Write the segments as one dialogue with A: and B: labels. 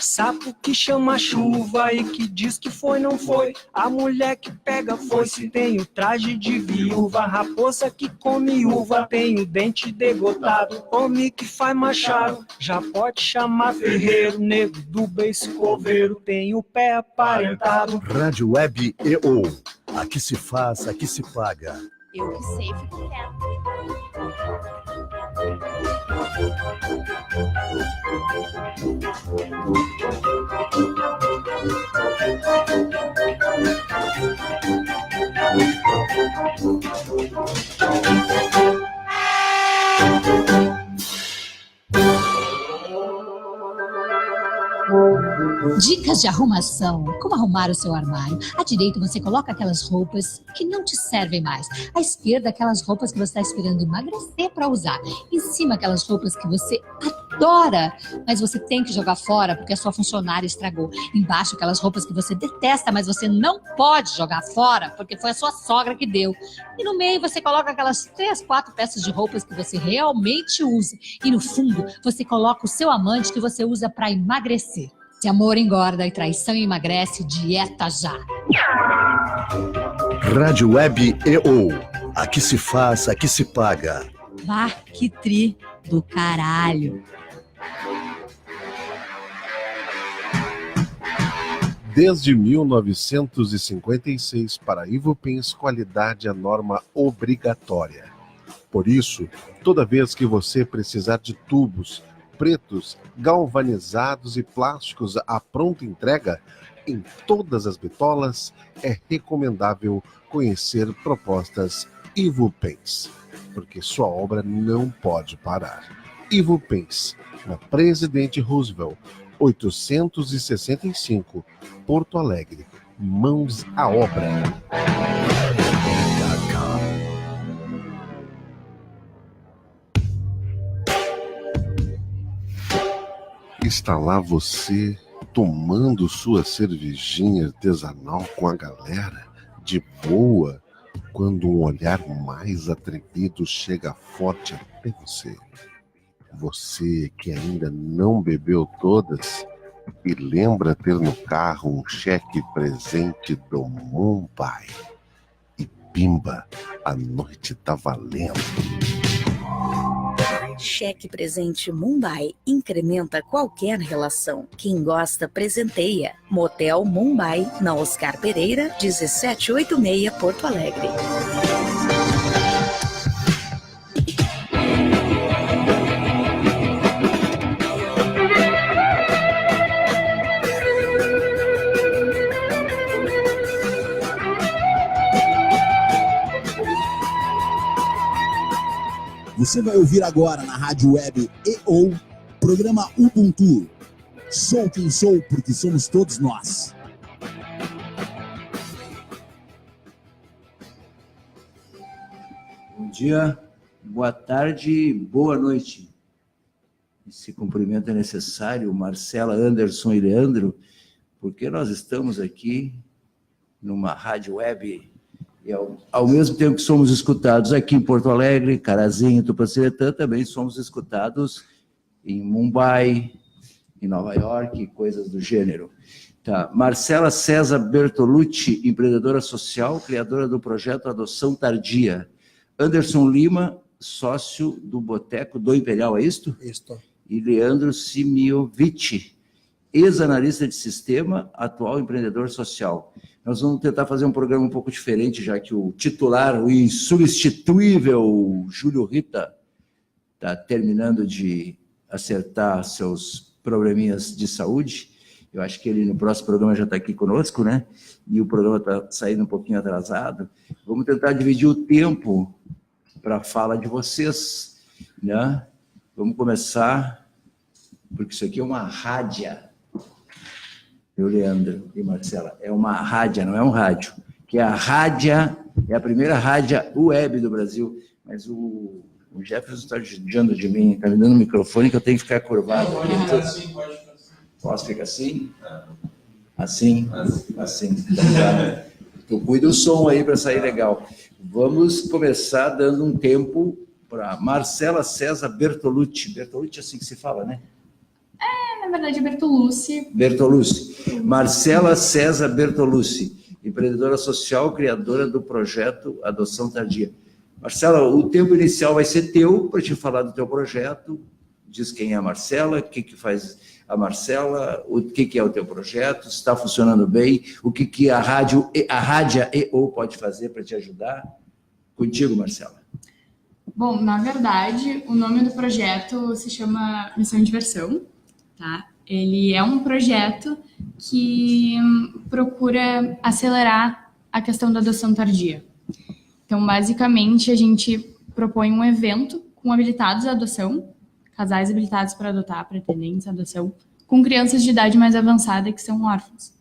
A: Sapo que chama chuva e que diz que foi, não foi. A mulher que pega foice tem o traje de viúva. Raposa que come uva tem o dente degotado. Homem que faz machado já pode chamar ferreiro. Nego do beiço coveiro tem o pé aparentado.
B: Rádio Web EO. Aqui se faz, aqui se paga.
C: Eu que sei, fico quieto.
D: Dicas de arrumação. Como arrumar o seu armário? À direita você coloca aquelas roupas que não te servem mais. À esquerda, aquelas roupas que você está esperando emagrecer para usar. Em cima, aquelas roupas que você adora, mas você tem que jogar fora porque a sua funcionária estragou. Embaixo, aquelas roupas que você detesta, mas você não pode jogar fora porque foi a sua sogra que deu. E no meio, você coloca aquelas 3, 4 peças de roupas que você realmente usa. E no fundo, você coloca o seu amante que você usa para emagrecer. Se amor engorda e traição emagrece, dieta já.
B: Rádio Web EO. Aqui se faz, aqui se paga.
D: Bah, que tri do caralho.
E: Desde 1956, para Ivupens, qualidade é norma obrigatória. Por isso, toda vez que você precisar de tubos pretos, galvanizados e plásticos à pronta entrega, em todas as bitolas, é recomendável conhecer propostas Ivupens, porque sua obra não pode parar. Ivupens, na Presidente Roosevelt, 865, Porto Alegre. Mãos à obra. Está lá você tomando sua cervejinha artesanal com a galera, de boa, quando um olhar mais atrevido chega forte até você. Você que ainda não bebeu todas e lembra ter no carro um cheque presente do Mumbai. E pimba, a noite tá valendo.
C: Cheque presente Mumbai incrementa qualquer relação. Quem gosta, presenteia. Motel Mumbai, na Oscar Pereira, 1786, Porto Alegre.
F: Você vai ouvir agora na Rádio Web EO, programa Ubuntu. Sou quem sou porque somos todos nós.
G: Bom dia, boa tarde, boa noite. Esse cumprimento é necessário, Marcela, Anderson e Leandro, porque nós estamos aqui numa rádio web e ao mesmo tempo que somos escutados aqui em Porto Alegre, Carazinho, Tupaciretã, também somos escutados em Mumbai, em Nova York, coisas do gênero. Tá. Marcela César Bertolucci, empreendedora social, criadora do projeto Adoção Tardia. Anderson Lima, sócio do Boteco do Imperial, é isto?
H: Isto.
G: E Leandro Simiovic, ex-analista de sistema, atual empreendedor social. Nós vamos tentar fazer um programa um pouco diferente, já que o titular, o insubstituível Júlio Rita, está terminando de acertar seus probleminhas de saúde. Eu acho que ele no próximo programa já está aqui conosco, né? E o programa está saindo um pouquinho atrasado. Vamos tentar dividir o tempo para a fala de vocês, né? Vamos começar, porque isso aqui é uma rádia. Eu, Leandro e Marcela, é uma rádia, não é um rádio, que é a rádia, é a primeira rádia web do Brasil, mas o Jefferson está judiando de mim, está me dando um microfone que eu tenho que ficar curvado.
H: Pode ficar assim, pode ficar assim.
G: Posso ficar assim? Assim? Assim. Tu cuida o som aí para sair legal. Vamos começar dando um tempo para Marcela César Bertolucci. Bertolucci é assim que se fala, né?
I: É, na
H: verdade, é Bertolucci.
G: Bertolucci. Marcela César Bertolucci, empreendedora social, criadora do projeto Adoção Tardia. Marcela, o tempo inicial vai ser teu para te falar do teu projeto. Diz quem é a Marcela, o que faz a Marcela, o que é o teu projeto, se está funcionando bem, o que a Rádia EO pode fazer para te ajudar. Contigo, Marcela.
H: Bom, na verdade, o nome do projeto se chama Missão Diversão, tá? Ele é um projeto que procura acelerar a questão da adoção tardia. Então, basicamente, a gente propõe um evento com habilitados à adoção, casais habilitados para adotar, pretendentes à adoção, com crianças de idade mais avançada que são órfãos.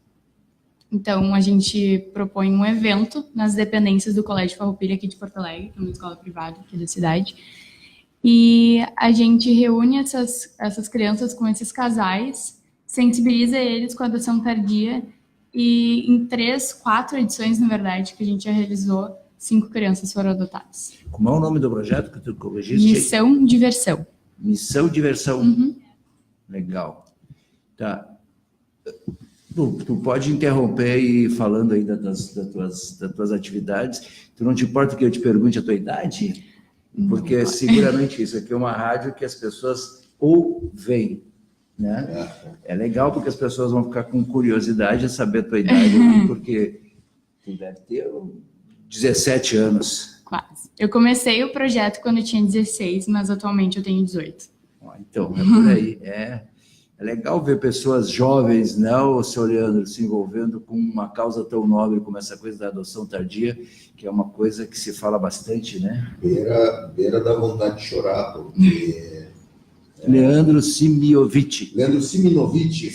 H: Então, a gente propõe um evento nas dependências do Colégio Farroupilha aqui de Porto Alegre, que é uma escola privada aqui da cidade, e a gente reúne essas crianças com esses casais, sensibiliza eles com a adoção tardia, e em 3, 4 edições, na verdade, que a gente já realizou, 5 crianças foram adotadas.
G: Como é o nome do projeto que tu corrigiste?
H: Missão Diversão.
G: Missão Diversão.
H: Uhum.
G: Legal. Tá. Tu pode interromper e ir falando aí das tuas atividades. Tu não te importa que eu te pergunte a tua idade? Porque seguramente isso aqui é uma rádio que as pessoas ouvem, né? É legal porque as pessoas vão ficar com curiosidade de saber a tua idade, porque tu deve ter 17 anos.
H: Quase. Eu comecei o projeto quando eu tinha 16, mas atualmente eu tenho 18.
G: Então, é por aí. É legal ver pessoas jovens, não, seu Leandro, se envolvendo com uma causa tão nobre como essa coisa da adoção tardia, que é uma coisa que se fala bastante, né?
I: Beira dá vontade de chorar, porque...
G: Leandro Simiovic.
I: Leandro Siminovic.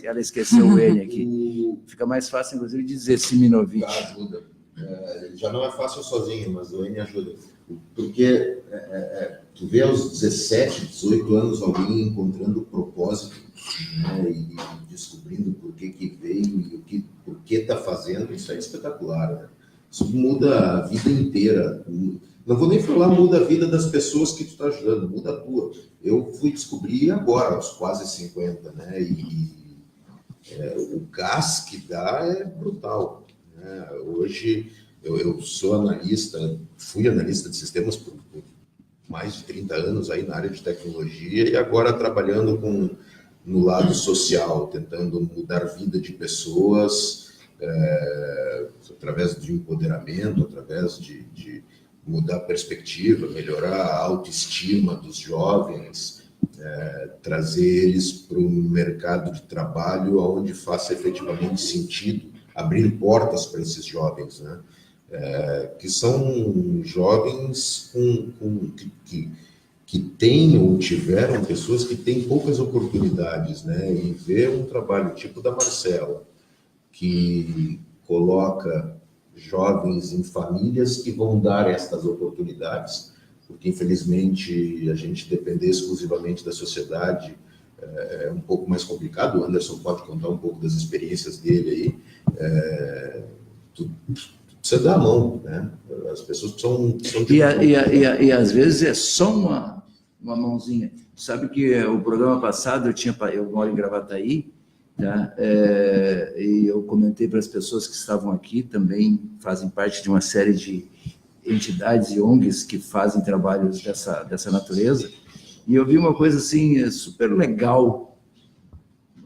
G: Ela esqueceu o N aqui. Fica mais fácil, inclusive, dizer Siminovic.
I: Ajuda. Já não é fácil sozinho, mas o N ajuda. Porque tu vê aos 17, 18 anos alguém encontrando o propósito, né, e descobrindo por que veio e por que está fazendo, isso é espetacular, né? Isso muda a vida inteira. Não vou nem falar muda a vida das pessoas que tu está ajudando, muda a tua. Eu fui descobrir agora, aos quase 50, né? O gás que dá é brutal, né? Hoje eu sou analista, fui analista de sistemas por mais de 30 anos aí na área de tecnologia e agora trabalhando no lado social, tentando mudar a vida de pessoas através de empoderamento, através de mudar a perspectiva, melhorar a autoestima dos jovens, trazer eles para o mercado de trabalho onde faça efetivamente sentido, abrir portas para esses jovens, né? Que são jovens que têm ou tiveram pessoas que têm poucas oportunidades, né? E ver um trabalho tipo da Marcela, que coloca jovens em famílias que vão dar estas oportunidades, porque infelizmente a gente depender exclusivamente da sociedade é um pouco mais complicado. O Anderson pode contar um pouco das experiências dele aí. Precisa dar a mão, né? As pessoas precisam
G: e às vezes é só uma mãozinha. Sabe que o programa passado eu moro em Gravataí, tá? E eu comentei para as pessoas que estavam aqui, também fazem parte de uma série de entidades e ONGs que fazem trabalhos dessa natureza, e eu vi uma coisa assim super legal,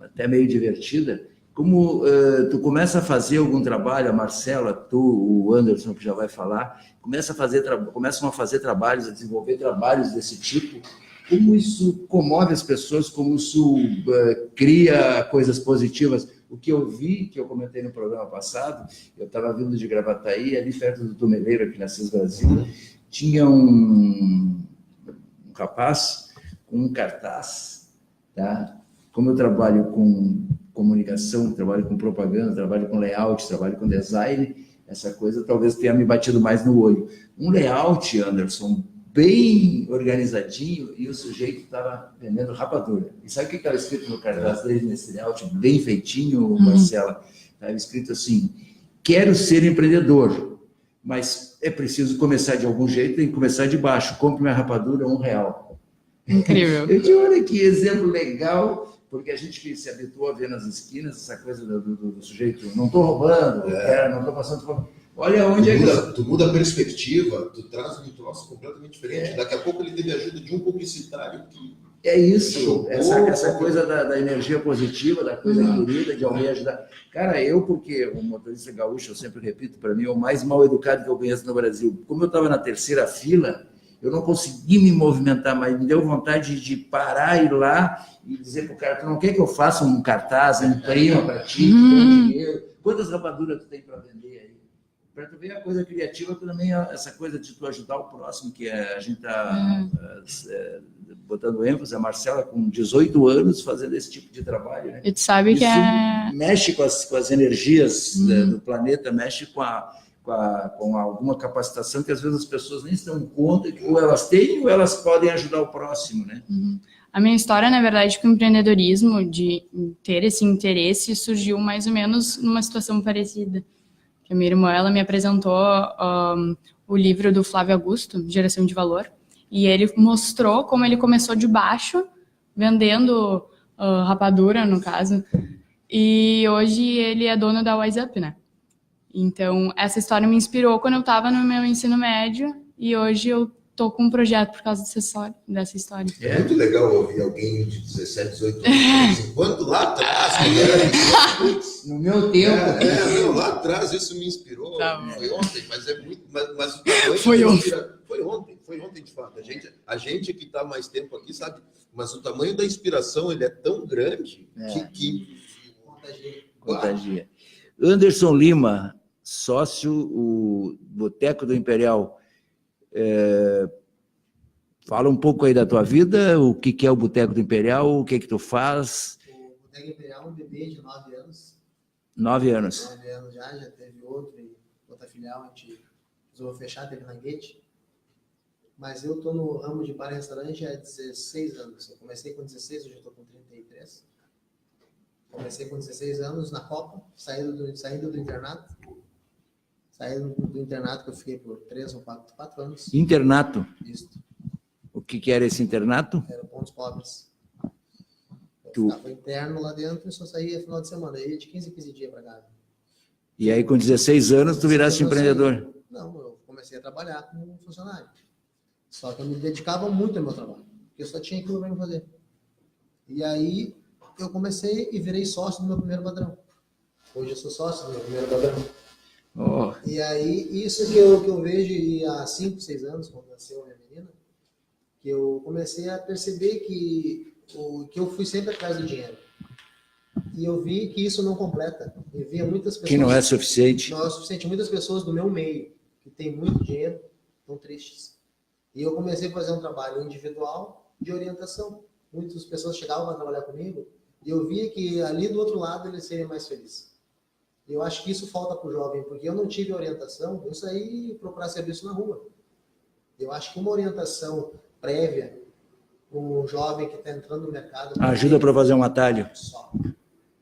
G: até meio divertida. Como tu começa a fazer algum trabalho, a Marcela, tu, o Anderson, que já vai falar, começam a fazer trabalhos, a desenvolver trabalhos desse tipo, como isso comove as pessoas, como isso cria coisas positivas. O que eu vi, que eu comentei no programa passado, eu estava vindo de Gravataí, ali perto do Tumeleiro, aqui na CIS Brasil, tinha um rapaz com um cartaz, tá? Como eu trabalho com comunicação, trabalho com propaganda, trabalho com layout, trabalho com design, essa coisa talvez tenha me batido mais no olho. Um layout, Anderson, bem organizadinho, e o sujeito estava vendendo rapadura. E sabe o que estava escrito no cartaz dele, nesse layout bem feitinho, Marcela? Estava escrito assim: quero ser empreendedor, mas é preciso começar de algum jeito, tem que começar de baixo. Compre minha rapadura, R$1.
H: Incrível.
G: Eu te olha que exemplo legal, porque a gente que se habituou a ver nas esquinas essa coisa do sujeito, não estou roubando, não estou passando fome. Olha onde
I: Tu muda a perspectiva, tu traz um troço completamente diferente. Daqui a pouco ele teve a ajuda de um publicitário que...
G: É isso, essa coisa da energia positiva, da coisa querida, de alguém ajudar. Cara, porque o motorista gaúcho, eu sempre repito, para mim é o mais mal educado que eu conheço no Brasil. Como eu estava na terceira fila, eu não consegui me movimentar, mas me deu vontade de parar, ir lá e dizer para o cara, tu não quer que eu faça um cartaz, imprima para ti, quantas rapaduras tu tem para vender aí? Para tu ver a coisa criativa, também essa coisa de tu ajudar o próximo, que a gente está botando ênfase, a Marcela com 18 anos fazendo esse tipo de trabalho. Né?
H: E tu sabe que
G: mexe com as energias do planeta, mexe com alguma capacitação que às vezes as pessoas nem se dão conta, que ou elas têm ou elas podem ajudar o próximo. Né?
H: A minha história, na verdade, com o empreendedorismo, de ter esse interesse, surgiu mais ou menos numa situação parecida. A minha irmã, ela me apresentou o livro do Flávio Augusto, Geração de Valor, e ele mostrou como ele começou de baixo, vendendo rapadura, no caso, e hoje ele é dono da Wise Up, né? Então, essa história me inspirou quando eu estava no meu ensino médio, e hoje eu tô com um projeto por causa dessa história.
I: É muito legal ouvir alguém de 17, 18 anos, enquanto lá atrás,
G: no meu tempo.
I: Lá atrás isso me inspirou. Foi ontem, mas é muito. Mas o tamanho foi ontem de fato. A gente que está mais tempo aqui sabe, mas o tamanho da inspiração ele é tão grande que
G: contagia. Anderson Lima, sócio, o Boteco do Imperial. Fala um pouco aí da tua vida, o que é o Boteco do Imperial, o que tu faz?
J: O Boteco Imperial é um bebê de 9 anos.
G: 9 anos.
J: 9 anos já teve outra filial, a gente resolveu fechar, teve na Guete. Mas eu estou no ramo de bar e restaurante há 16 anos. Eu comecei com 16, hoje eu estou com 33. Comecei com 16 anos na Copa, saindo do internato. Saí do internato que eu fiquei por 3 ou 4 anos.
G: Internato?
J: Isso.
G: O que era esse internato?
J: Era pontos pobres. Eu ficava interno lá dentro e só saía final de semana. Eu ia de 15 em 15 dias para casa.
G: E aí com 16 anos tu viraste empreendedor?
J: Não, eu comecei a trabalhar como funcionário. Só que eu me dedicava muito ao meu trabalho. Porque eu só tinha aquilo para fazer. E aí eu comecei e virei sócio do meu primeiro padrão. Hoje eu sou sócio do meu primeiro padrão. E aí, isso que eu vejo há 5, 6 anos, quando nasceu a minha menina, que eu comecei a perceber que eu fui sempre atrás do dinheiro. E eu vi que isso não completa. Eu via muitas pessoas...
G: Que não é suficiente.
J: Não é suficiente. Muitas pessoas do meu meio, que têm muito dinheiro, estão tristes. E eu comecei a fazer um trabalho individual de orientação. Muitas pessoas chegavam para trabalhar comigo e eu via que ali do outro lado eles seriam mais felizes. Eu acho que isso falta para o jovem, porque eu não tive orientação, eu saí procurar serviço na rua. Eu acho que uma orientação prévia para um jovem que está entrando no mercado...
G: Ajuda para fazer um atalho.
J: Só.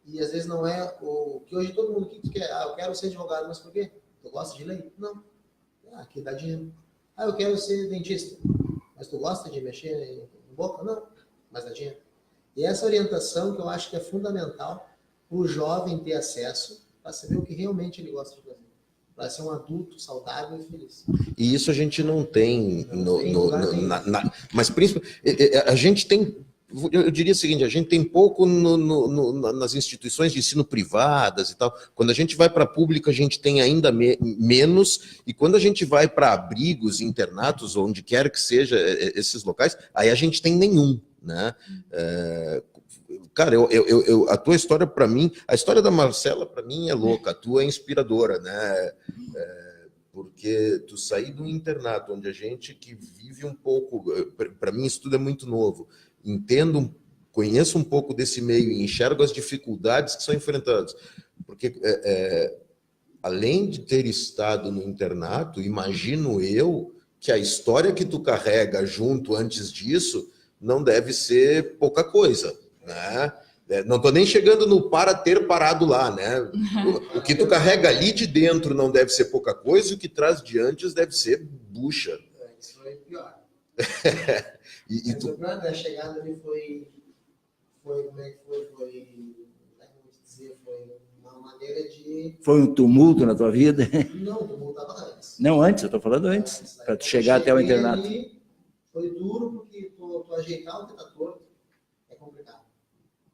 J: E às vezes não é o que hoje todo mundo o que tu quer. Eu quero ser advogado, mas por quê? Tu gosta de lei? Não. Aqui dá dinheiro. Eu quero ser dentista. Mas tu gosta de mexer em boca? Não. Mas dá dinheiro. E essa orientação que eu acho que é fundamental para o jovem ter acesso para saber o que realmente ele gosta de fazer. Para ser um adulto saudável e feliz.
I: E isso a gente não tem. Mas principalmente, a gente tem. Eu diria o seguinte, a gente tem pouco nas instituições de ensino privadas e tal. Quando a gente vai para a pública, a gente tem ainda menos. E quando a gente vai para abrigos, internatos, onde quer que seja esses locais, aí a gente tem nenhum, né? Cara, a tua história para mim, a história da Marcela para mim é louca, a tua é inspiradora, né? Porque tu sair do internato, onde a gente que vive um pouco, para mim isso tudo é muito novo, conheço um pouco desse meio e enxergo as dificuldades que são enfrentadas, porque além de ter estado no internato, imagino eu que a história que tu carrega junto antes disso não deve ser pouca coisa, né? Não estou nem chegando no ter parado lá, né? O que tu carrega ali de dentro não deve ser pouca coisa, e o que traz de antes deve ser bucha.
J: Isso foi pior.
I: E tu...
J: A chegada ali foi como é que foi? Foi uma maneira de...
G: Foi um tumulto na tua vida?
J: Não, o tumulto estava antes.
G: Não, antes, eu estou falando antes, para tu chegar até o internato.
J: Ali, foi duro porque tu ajeitar o que está torto é complicado.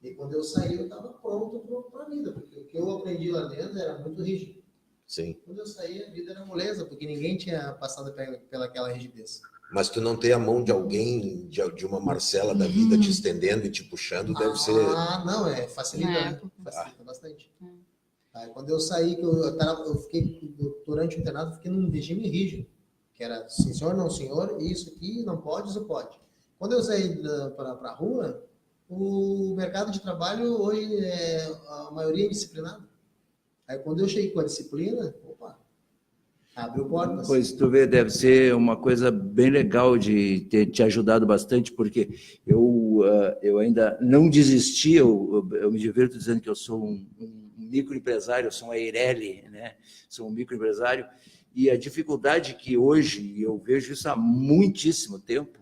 J: E quando eu saí, eu estava pronto para a vida, porque o que eu aprendi lá dentro era muito rígido.
I: Sim.
J: Quando eu saí, a vida era moleza, porque ninguém tinha passado pelaquela rigidez.
I: Mas tu não ter a mão de alguém, de uma Marcela da vida te estendendo e te puxando, deve ser...
J: Ah, não, facilita, né? Facilita bastante. Aí, quando eu saí, eu fiquei, durante o internato, eu fiquei num regime rígido, que era sim senhor, não senhor, isso aqui, não pode, isso pode. Quando eu saí para a rua, o mercado de trabalho hoje, a maioria é indisciplinada. Aí quando eu cheguei com a disciplina, opa, abriu portas.
G: Pois tu vê, deve ser uma coisa bem legal de ter te ajudado bastante, porque eu ainda não desisti, eu me divirto dizendo que eu sou um microempresário, eu sou um Eireli, né? Sou um microempresário, e a dificuldade que hoje, eu vejo isso há muitíssimo tempo,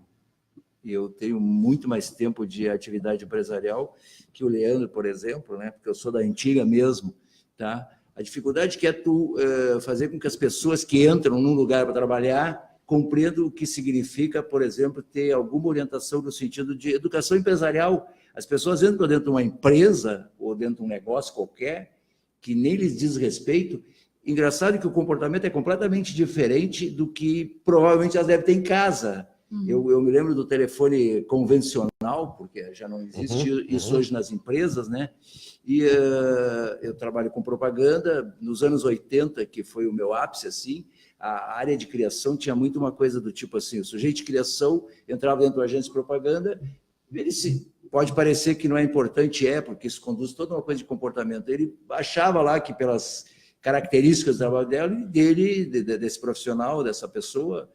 G: e eu tenho muito mais tempo de atividade empresarial que o Leandro, por exemplo, né? Porque eu sou da antiga mesmo, tá? A dificuldade que é tu fazer com que as pessoas que entram num lugar para trabalhar compreendam o que significa, por exemplo, ter alguma orientação no sentido de educação empresarial. As pessoas entram dentro de uma empresa ou dentro de um negócio qualquer que nem lhes diz respeito. Engraçado que o comportamento é completamente diferente do que provavelmente elas devem ter em casa. Eu me lembro do telefone convencional, porque já não existe isso hoje nas empresas, né? E eu trabalho com propaganda. Nos anos 80, que foi o meu ápice, assim, a área de criação tinha muito uma coisa do tipo assim, o sujeito de criação entrava dentro da agência de propaganda, pode parecer que não é importante, porque isso conduz toda uma coisa de comportamento. Ele achava lá que pelas características do trabalho desse profissional, dessa pessoa,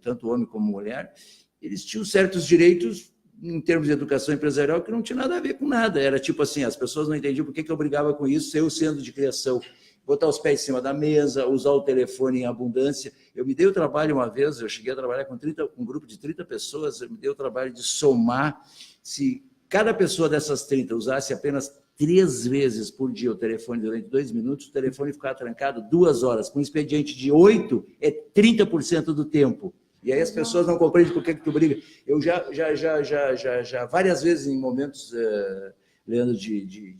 G: tanto homem como mulher, eles tinham certos direitos em termos de educação empresarial que não tinha nada a ver com nada. Era tipo assim, as pessoas não entendiam por que eu brigava com isso, eu sendo de criação, botar os pés em cima da mesa, usar o telefone em abundância. Eu me dei o trabalho uma vez, eu cheguei a trabalhar com um grupo de 30 pessoas, eu me dei o trabalho de somar, se cada pessoa dessas 30 usasse apenas 3 vezes por dia o telefone durante 2 minutos, o telefone ficava trancado 2 horas. Com um expediente de 8, é 30% do tempo. E aí as pessoas não compreendem por que tu briga. Eu já várias vezes em momentos, Leandro, de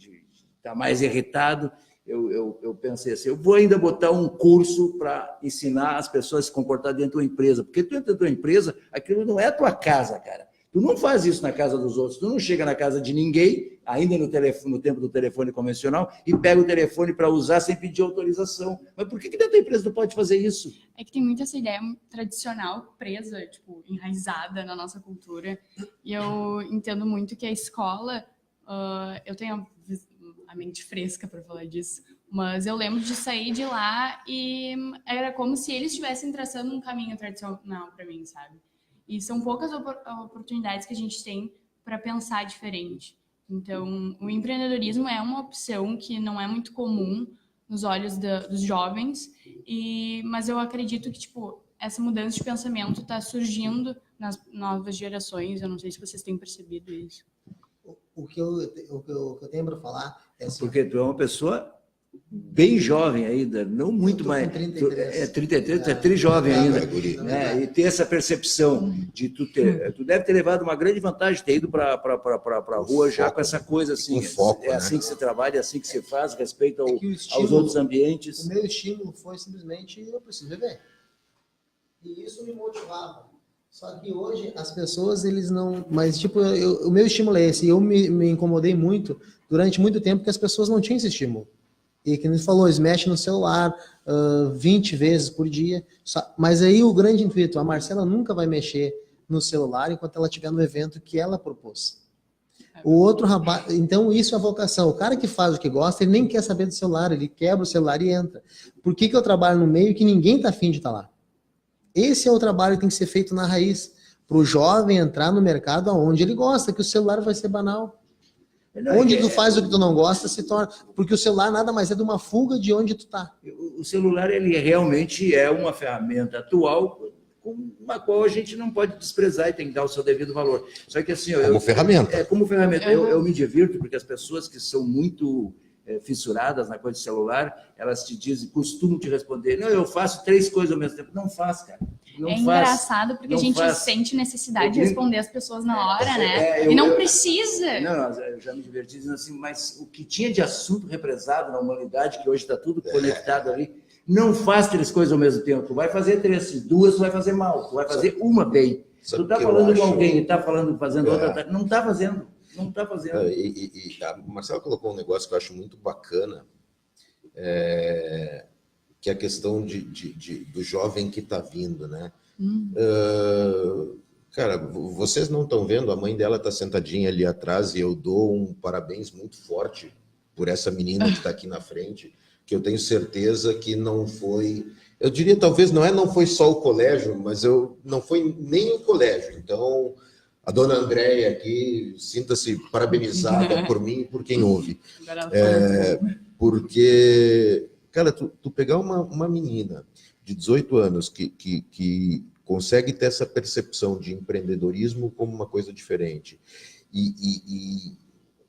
G: estar mais irritado, eu pensei assim, eu vou ainda botar um curso para ensinar as pessoas a se comportar dentro da empresa, porque tu entra dentro da empresa, aquilo não é a tua casa, cara. Tu não faz isso na casa dos outros, tu não chega na casa de ninguém, ainda no tempo do telefone convencional, e pega o telefone para usar sem pedir autorização. Mas por que dentro da empresa tu pode fazer isso?
H: É que tem muito essa ideia tradicional presa, tipo, enraizada na nossa cultura, e eu entendo muito que a escola, eu tenho a mente fresca para falar disso, mas eu lembro de sair de lá e era como se eles estivessem traçando um caminho tradicional para mim, sabe? E são poucas oportunidades que a gente tem para pensar diferente. Então, o empreendedorismo é uma opção que não é muito comum nos olhos dos jovens, mas eu acredito que tipo, essa mudança de pensamento está surgindo nas novas gerações. Eu não sei se vocês têm percebido isso.
J: O que eu tenho para falar é assim...
G: Porque tu é uma pessoa bem jovem ainda, não muito mais...
J: 33.
G: 33, tu é tri-jovem ainda. Né? E ter essa percepção de tu deve ter levado uma grande vantagem, ter ido para a rua já com essa coisa assim.
I: Foco,
G: é assim que se trabalha, é assim que se faz, respeito aos outros ambientes.
J: O meu estímulo foi simplesmente, eu preciso beber. E isso me motivava. Só que hoje as pessoas, eles não... Mas, tipo, o meu estímulo é esse. E eu me incomodei muito, durante muito tempo, que as pessoas não tinham esse estímulo. E que nos falou, eles mexem no celular 20 vezes por dia. Mas aí o grande intuito, a Marcela nunca vai mexer no celular enquanto ela estiver no evento que ela propôs. O outro rapaz... Então, isso é a vocação. O cara que faz o que gosta, ele nem quer saber do celular, ele quebra o celular e entra. Por que eu trabalho no meio que ninguém está afim de estar lá? Esse é o trabalho que tem que ser feito na raiz, para o jovem entrar no mercado onde ele gosta, que o celular vai ser banal. Onde tu faz o que tu não gosta, se torna... Porque o celular nada mais é de uma fuga de onde tu está.
G: O celular, ele realmente é uma ferramenta atual uma qual a gente não pode desprezar e tem que dar o seu devido valor. Só que assim...
I: Como ferramenta.
G: Como ferramenta. Eu me divirto porque as pessoas que são muito fissuradas na coisa de celular, elas te dizem, costumam te responder, não, eu faço 3 coisas ao mesmo tempo. Não faz, cara. Não faz,
H: engraçado porque a gente sente necessidade de responder as pessoas na hora, né? E não precisa.
G: Não, eu já me diverti dizendo assim, mas o que tinha de assunto represado na humanidade, que hoje está tudo conectado ali, não faz 3 coisas ao mesmo tempo. Tu vai fazer 3, 2 tu vai fazer mal, tu vai fazer uma bem. Tu tá falando com alguém e tá fazendo outra, não tá fazendo. Não está fazendo.
I: A Marcela colocou um negócio que eu acho muito bacana, que é a questão do jovem que está vindo, né? Cara, vocês não estão vendo, a mãe dela está sentadinha ali atrás e eu dou um parabéns muito forte por essa menina que está aqui na frente, que eu tenho certeza que não foi... Eu diria, talvez, não foi só o colégio, mas não foi nem o colégio. Então... A dona Andréia aqui, sinta-se parabenizada por mim e por quem ouve. Porque, cara, tu pegar uma menina de 18 anos que consegue ter essa percepção de empreendedorismo como uma coisa diferente. E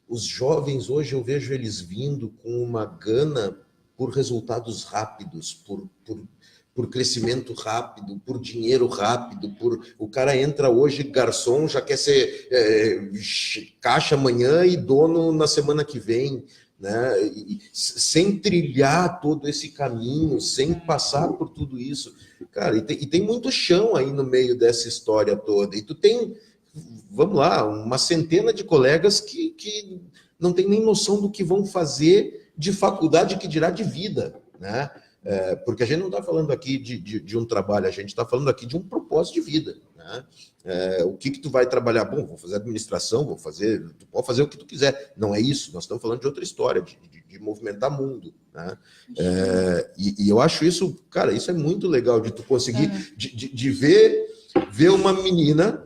I: os jovens hoje, eu vejo eles vindo com uma gana por resultados rápidos, por crescimento rápido, por dinheiro rápido, o cara entra hoje garçom, já quer ser caixa amanhã e dono na semana que vem, né? E sem trilhar todo esse caminho, sem passar por tudo isso. Cara, e tem muito chão aí no meio dessa história toda. E tu tem, vamos lá, uma centena de colegas que não tem nem noção do que vão fazer de faculdade, que dirá de vida, né? Porque a gente não está falando aqui de um trabalho, a gente está falando aqui de um propósito de vida, né? O que tu vai trabalhar? Bom, vou fazer administração, tu pode fazer o que tu quiser. Não é isso, nós estamos falando de outra história, de movimentar mundo, né? E eu acho isso, cara, isso é muito legal, de tu conseguir, de ver uma menina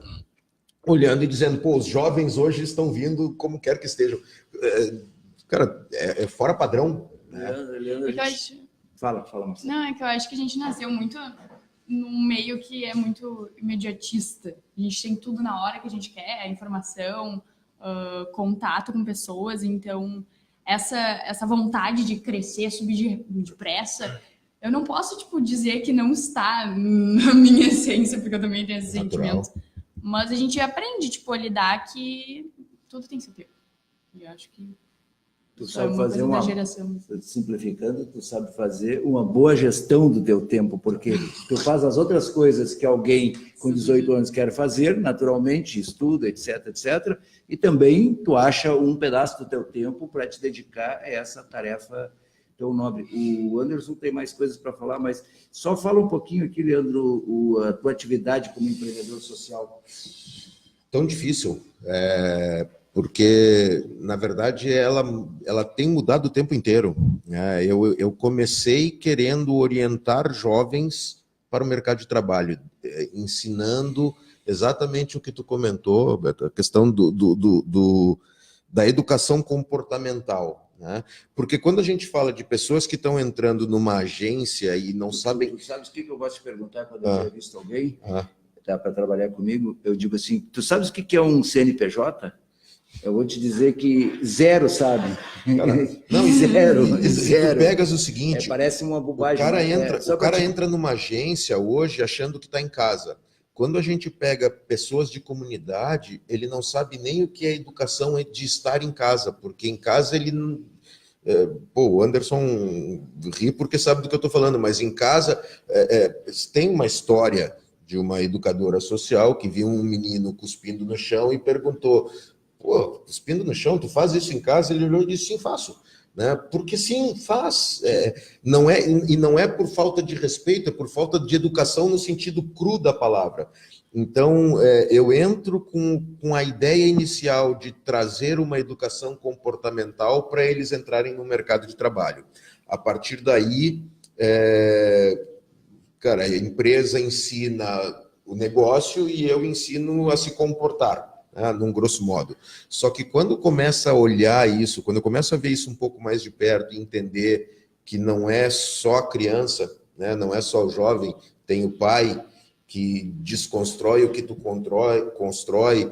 I: olhando e dizendo, pô, os jovens hoje estão vindo como quer que estejam. Cara, é fora padrão, né? Fala, Marcelo.
H: Não, é que eu acho que a gente nasceu muito num meio que é muito imediatista. A gente tem tudo na hora que a gente quer, informação, contato com pessoas. Então, essa vontade de crescer, subir depressa, eu não posso, dizer que não está na minha essência, porque eu também tenho esse sentimento. Mas a gente aprende, a lidar que tudo tem seu tempo. E eu acho que
G: tu sabe fazer simplificando, tu sabe fazer uma boa gestão do teu tempo, porque tu faz as outras coisas que alguém com 18 anos quer fazer, naturalmente, estuda, etc, etc, e também tu acha um pedaço do teu tempo para te dedicar a essa tarefa tão nobre. O Anderson tem mais coisas para falar, mas só fala um pouquinho aqui, Leandro, a tua atividade como empreendedor social.
I: Tão difícil, porque, na verdade, ela tem mudado o tempo inteiro. Eu comecei querendo orientar jovens para o mercado de trabalho, ensinando exatamente o que tu comentou, a questão da educação comportamental, né? Porque quando a gente fala de pessoas que estão entrando numa agência e não sabem...
G: Tu sabes o que eu gosto de perguntar quando eu entrevisto alguém para trabalhar comigo? Eu digo assim, tu sabes o que é um CNPJ? Eu vou te dizer que 0 sabe.
I: Cara, não,
G: zero.
I: Tu pegas o seguinte...
G: parece uma bobagem.
I: O cara entra numa agência hoje achando que está em casa. Quando a gente pega pessoas de comunidade, ele não sabe nem o que é educação de estar em casa, porque em casa ele não... o Anderson ri porque sabe do que eu estou falando, mas em casa tem uma história de uma educadora social que viu um menino cuspindo no chão e perguntou... Pô, cuspindo no chão, tu faz isso em casa? Ele olhou e disse, sim, faço. Né? Porque sim, faz. Não é por falta de respeito, é por falta de educação no sentido cru da palavra. Então, eu entro com a ideia inicial de trazer uma educação comportamental para eles entrarem no mercado de trabalho. A partir daí, cara, a empresa ensina o negócio e eu ensino a se comportar. Num grosso modo. Só que quando começa a olhar isso, quando eu começo a ver isso um pouco mais de perto e entender que não é só a criança, né, não é só o jovem, tem o pai que desconstrói o que tu constrói,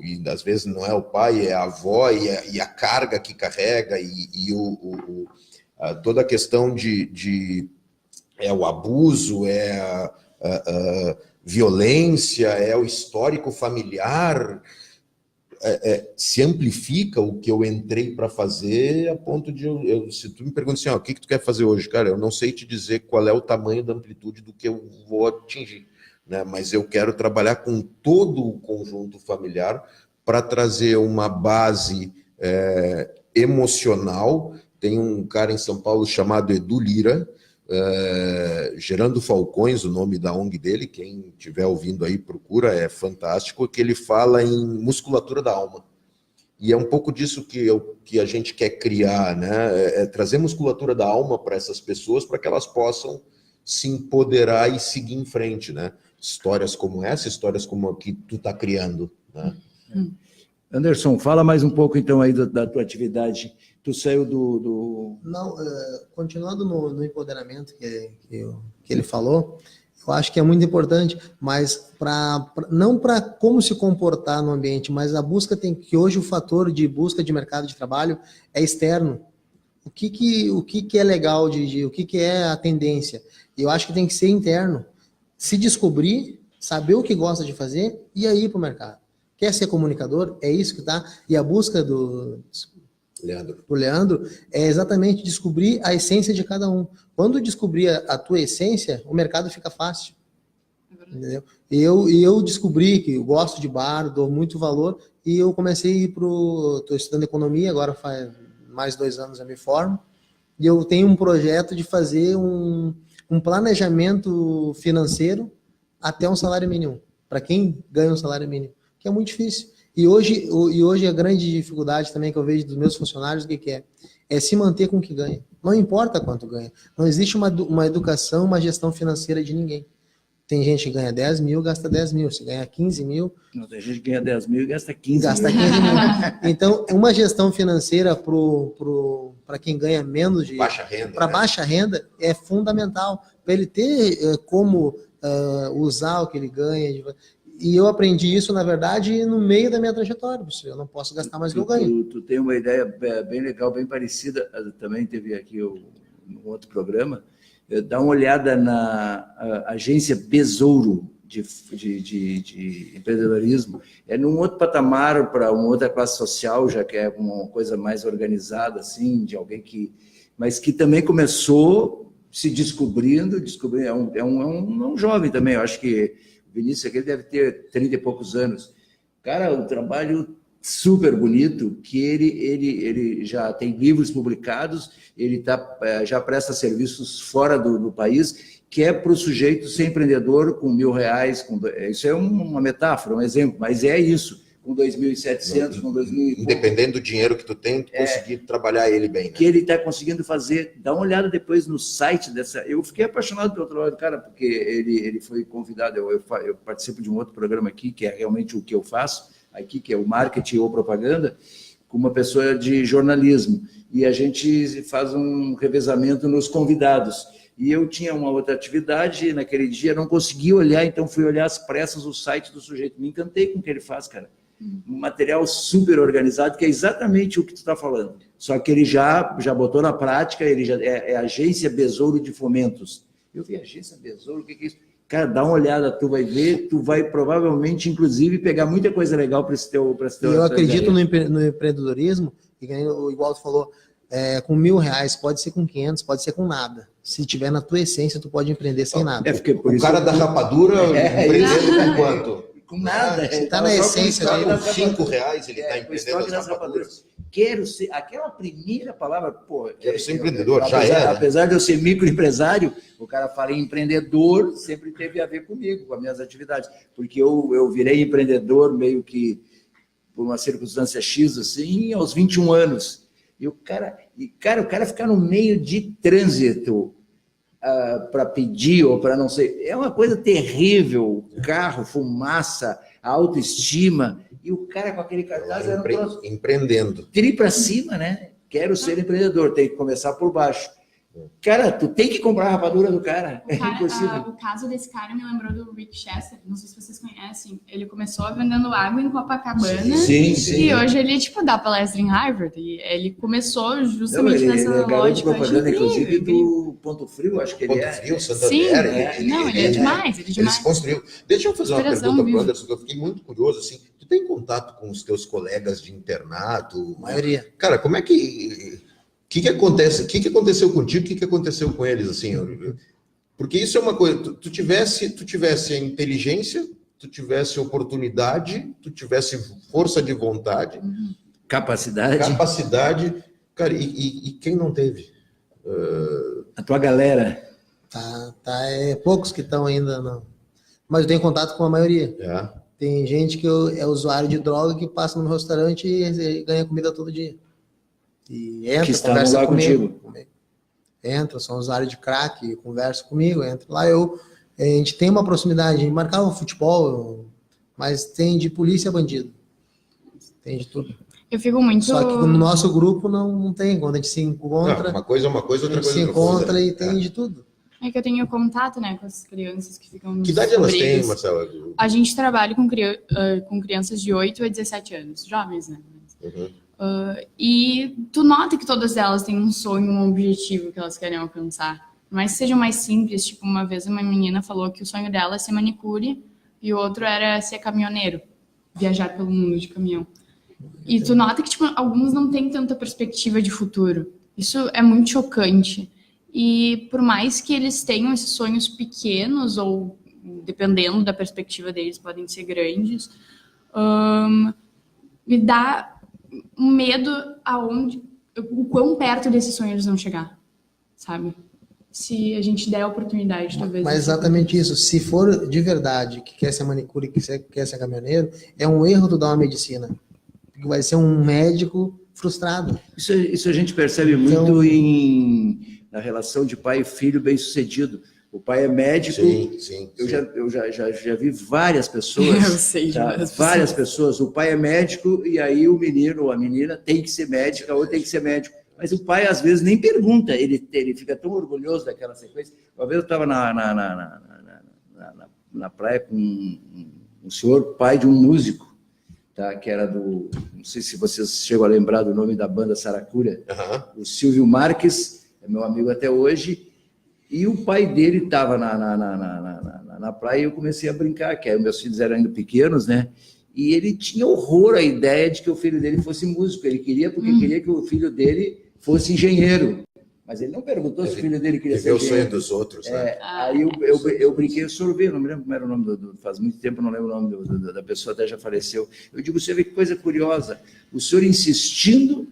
I: e às vezes não é o pai, é a avó, e a carga que carrega, toda a questão de o abuso, a violência, é o histórico familiar, se amplifica o que eu entrei para fazer, a ponto de se tu me pergunta assim, o que tu quer fazer hoje? Cara, eu não sei te dizer qual é o tamanho da amplitude do que eu vou atingir, né? Mas eu quero trabalhar com todo o conjunto familiar para trazer uma base emocional. Tem um cara em São Paulo chamado Edu Lira, Gerando Falcões, o nome da ONG dele, quem estiver ouvindo aí procura, é fantástico, que ele fala em musculatura da alma. E é um pouco disso que a gente quer criar, né? Trazer musculatura da alma para essas pessoas, para que elas possam se empoderar e seguir em frente, né? Histórias como essa, histórias como a que tu está criando, né?
G: Anderson, fala mais um pouco então aí da tua atividade. Tu saiu do...
J: Não, continuando no empoderamento que ele falou, eu acho que é muito importante, mas não para como se comportar no ambiente, mas a busca que hoje o fator de busca de mercado de trabalho é externo. O que é legal, o que é a tendência? Eu acho que tem que ser interno. Se descobrir, saber o que gosta de fazer e aí ir para o mercado. Quer ser comunicador? É isso que tá. E a busca do Leandro é exatamente descobrir a essência de cada um. Quando descobrir a tua essência, o mercado fica fácil. Entendeu? E eu descobri que eu gosto de bar, dou muito valor, e eu comecei a ir estou estudando economia, agora faz mais 2 anos eu me formo, e eu tenho um projeto de fazer um planejamento financeiro até um salário mínimo, para quem ganha um salário mínimo, que é muito difícil. E hoje a grande dificuldade também que eu vejo dos meus funcionários, o que é? É se manter com o que ganha. Não importa quanto ganha. Não existe uma educação, uma gestão financeira de ninguém. Tem gente que ganha 10 mil, gasta 10 mil. Se ganha 15 mil...
G: Não, tem gente que ganha 10 mil e gasta 15
J: gasta
G: mil.
J: 15 mil. Então, uma gestão financeira para quem ganha menos de...
I: Baixa renda.
J: Para baixa renda é fundamental. Para ele ter como usar o que ele ganha. E eu aprendi isso, na verdade, no meio da minha trajetória. Eu não posso gastar mais do que eu ganho.
G: Tu tem uma ideia bem legal, bem parecida. Também teve aqui um outro programa. Dá uma olhada na agência Besouro de empreendedorismo. É num outro patamar, para uma outra classe social, já que é uma coisa mais organizada, assim, de alguém mas que também começou se descobrindo. É um jovem também, eu acho que o Vinícius aqui deve ter 30 e poucos anos. Cara, um trabalho super bonito, que ele já tem livros publicados, ele já presta serviços fora do país, que é para o sujeito ser empreendedor com R$1.000, isso é uma metáfora, um exemplo, mas é isso, com 2.700, com 2.000...
I: Independendo do dinheiro que tu tem, tu conseguir trabalhar ele bem. Né?
G: Que ele está conseguindo fazer, dá uma olhada depois no site dessa... Eu fiquei apaixonado pelo trabalho do cara, porque ele foi convidado, eu participo de um outro programa aqui, que é realmente o que eu faço, aqui, que é o marketing ou propaganda, com uma pessoa de jornalismo. E a gente faz um revezamento nos convidados. E eu tinha uma outra atividade, naquele dia não consegui olhar, então fui olhar às pressas o site do sujeito. Me encantei com o que ele faz, cara. Um material super organizado, que é exatamente o que tu está falando. Só que ele já botou na prática, ele já é Agência Besouro de Fomentos. Eu vi Agência Besouro, o que é isso? Cara, dá uma olhada, tu vai ver, tu vai provavelmente, inclusive, pegar muita coisa legal para esse teu...
J: Eu acredito no empreendedorismo, igual tu falou, com R$1.000, pode ser com 500, pode ser com nada. Se tiver na tua essência, tu pode empreender sem nada.
I: O cara da rapadura, empreendendo com quanto?
G: Com nada.
J: Se tá na essência
I: dele. Com R$5 ele está empreendendo nas rapaduras.
G: Quero ser, aquela primeira palavra, pô...
I: Quero ser empreendedor, já era.
G: Apesar de eu ser microempresário, o cara fala em empreendedor, sempre teve a ver comigo, com as minhas atividades. Porque eu virei empreendedor meio que por uma circunstância X, assim, aos 21 anos. E o cara ficar no meio de trânsito para pedir ou para não sei... É uma coisa terrível. Carro, fumaça, autoestima... E o cara com aquele cartaz era
I: empreendendo.
G: Tri para cima, né? Quero ser empreendedor, tem que começar por baixo. Cara, tu tem que comprar a rapadura do cara. É impossível.
H: O caso desse cara me lembrou do Rick Chester, não sei se vocês conhecem. Ele começou vendendo água em Copacabana.
G: Sim.
H: E hoje ele, dá palestra em Harvard. E ele começou justamente nessa
G: ele é garoto de
H: lógica.
G: propaganda, inclusive, do Ponto Frio, acho que ele
I: Ponto Frio, Santander.
H: Sim,
I: ele
H: é demais, ele é demais.
I: Ele se construiu. Deixa eu fazer uma
H: Inspiração
I: pergunta
H: mesmo.
I: pro Anderson, que eu fiquei muito curioso, assim. Tu tem contato com os teus colegas de internato?
J: A maioria.
I: Cara, como é que... O que acontece? O que aconteceu contigo? O que aconteceu com eles, assim? Porque isso é uma coisa... Tu tivesse a inteligência, tu tivesse oportunidade, tu tivesse força de vontade... Capacidade. Cara, e quem não teve?
G: A tua galera.
J: É poucos que estão ainda, não. Mas eu tenho contato com a maioria. Tem gente que é usuário de droga que passa no restaurante e ganha comida todo dia. E entra,
G: que está
J: conversa
G: lá
J: comigo. Entra, são usuários de crack, conversa comigo, entra lá. A gente tem uma proximidade, a gente marcava futebol, mas tem de polícia bandido. Tem de tudo.
H: Eu fico muito...
J: Só que no nosso grupo não tem, quando a gente se encontra...
I: Não, uma coisa é uma coisa, outra coisa
J: se
I: é outra coisa.
J: encontra e tem de tudo.
H: É que eu tenho contato, né, com as crianças que ficam...
I: Que idade elas têm, Marcela?
H: A gente trabalha com crianças de 8 a 17 anos, jovens, né? E tu nota que todas elas têm um sonho, um objetivo que elas querem alcançar. Mas sejam mais simples, tipo, uma vez uma menina falou que o sonho dela é ser manicure e o outro era ser caminhoneiro, viajar pelo mundo de caminhão. E tu nota que, tipo, alguns não têm tanta perspectiva de futuro. Isso é muito chocante. E por mais que eles tenham esses sonhos pequenos, ou dependendo da perspectiva deles, podem ser grandes, me dá um medo o quão perto desses sonhos eles vão chegar, sabe? Se a gente der a oportunidade, talvez.
J: Mas exatamente isso. Se for de verdade que quer ser manicure, que quer ser caminhoneiro, é um erro tu dar uma medicina. Porque vai ser um médico frustrado.
G: Isso a gente percebe muito na relação de pai e filho bem-sucedido. O pai é médico.
I: Sim.
G: Eu já vi várias pessoas.
H: Eu sei de
G: várias pessoas. O pai é médico e aí o menino ou a menina tem que ser médica ou tem que ser médico. Mas o pai, às vezes, nem pergunta. Ele fica tão orgulhoso daquela sequência. Uma vez eu estava na praia com um senhor, pai de um músico, tá? Que era do... Não sei se vocês chegam a lembrar do nome da banda Saracura. O Silvio Marques, é meu amigo até hoje. E o pai dele estava na praia e eu comecei a brincar, que aí meus filhos eram ainda pequenos, né? E ele tinha horror à ideia de que o filho dele fosse músico. Ele queria, porque queria que o filho dele fosse engenheiro. Mas ele não perguntou se o filho dele queria ser engenheiro.
I: Viver o sonho dos outros, né?
G: Aí eu brinquei, eu sorvei, não me lembro como era o nome faz muito tempo, eu não lembro o nome da pessoa, até já faleceu. Eu digo, você vê que coisa curiosa. O senhor insistindo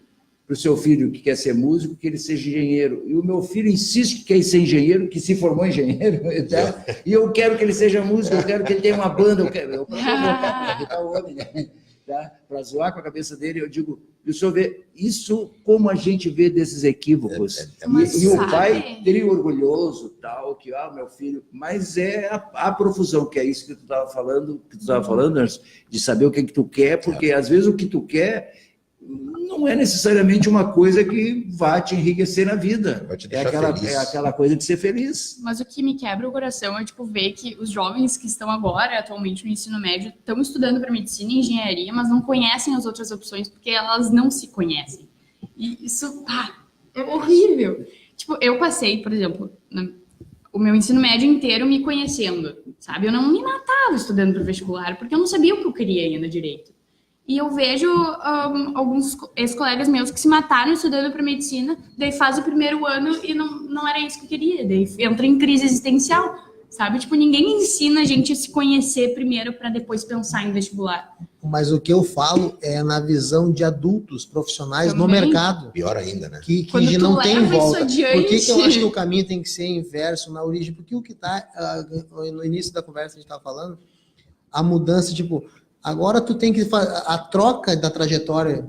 G: para o seu filho que quer ser músico, que ele seja engenheiro. E o meu filho insiste que quer ser engenheiro, que se formou engenheiro, tá? E eu quero que ele seja músico, eu quero que ele tenha uma banda, eu para o homem, tá? Para zoar com a cabeça dele, eu digo, o senhor vê isso como a gente vê desses equívocos. E o pai, ele orgulhoso, tal, que, meu filho, mas é a profusão, que é isso que tu estava falando, Anderson, de saber o que tu quer, porque às vezes o que tu quer não é necessariamente uma coisa que vai te enriquecer na vida.
I: Vai te deixar feliz.
G: É aquela coisa de ser feliz.
H: Mas o que me quebra o coração é, ver que os jovens que estão agora, atualmente no ensino médio, estão estudando para medicina e engenharia, mas não conhecem as outras opções porque elas não se conhecem. E isso é horrível. Eu passei, por exemplo, o meu ensino médio inteiro me conhecendo, sabe? Eu não me matava estudando para o vestibular porque eu não sabia o que eu queria ainda direito. E eu vejo alguns ex-colegas meus que se mataram estudando para medicina, daí faz o primeiro ano e não era isso que eu queria, daí entra em crise existencial, sabe? Ninguém ensina a gente a se conhecer primeiro para depois pensar em vestibular.
J: Mas o que eu falo é na visão de adultos, profissionais no mercado.
I: Pior ainda, né?
J: Que não tem volta. Por que eu acho que o caminho tem que ser inverso na origem? Porque o que está no início da conversa a gente estava falando, a mudança, agora tu tem que fazer a troca da trajetória,